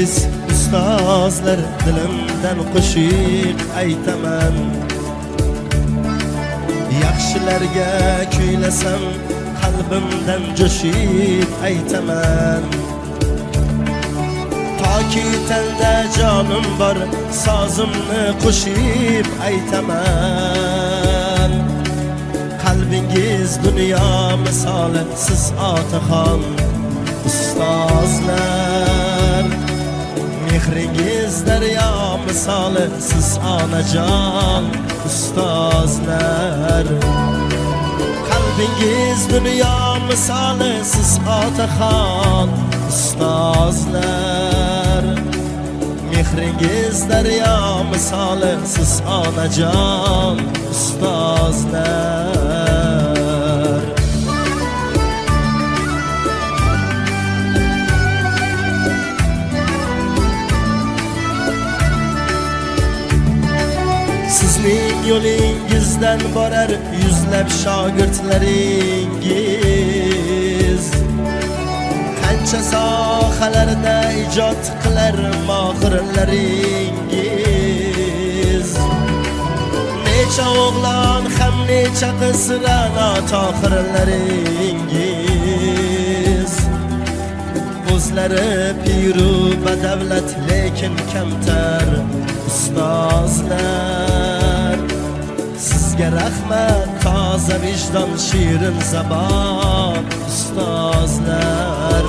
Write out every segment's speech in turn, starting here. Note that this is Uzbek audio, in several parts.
qalbingiz ustozlar, dilimdan qo'shiq aytaman. Yaxshilarga kuylasam, qalbimdan jo'shib aytaman. Toki tanda jonim bor, sozimni qo'shib aytaman. Qalbingiz dunyo misoli, siz otaxon ustozlar. Mehringiz daryo misoli, siz onajon ustozlar. Qalbingiz dunyo misoli, siz otaxon ustozlar. Mehringiz daryo misoli, siz onajon ustozlar. Sizning yo'lingizdan borar yuzlab shogirdlaringiz. Qancha sohalarda ijod qilar mohirlaringiz. Necha o'g'lon ham necha qiz ra'no tohirlaringiz. O'zlari piru badavlat, lekin kamtar ustozlar. Sizga rahmat, toza vijdon, shirin zabon ustozlar.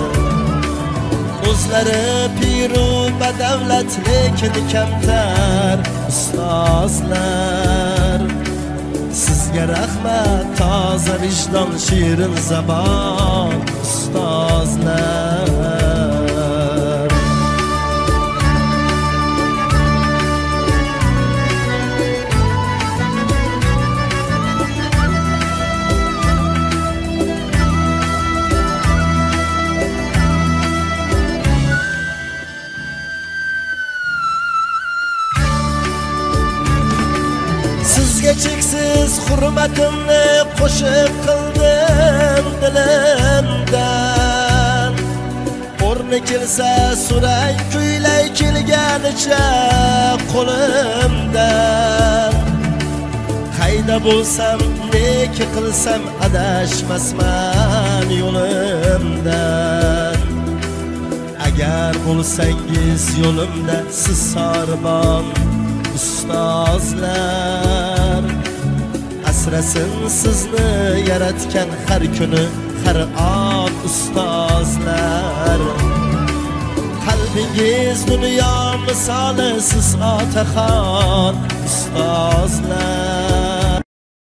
O'zlari piru badavlat, lekin kamtar ustozlar. Sizga rahmat, toza vijdon, shirin zabon ustozlar. Sizga cheksiz hurmatimni qo'shib qildim dilimdan. O'rni kelsa suray kuylay kelganicha qo'limdan. Qayda bo'lsam, neki qilsam, adashmasman yo'limdan. Agar bo'lsangiz yo'limda, siz sorbon ustozlar. Asrasin sizni yaratgan har kuni har on ustozlar. Qalbingiz dunyo misoli, siz otaxon ustozlar.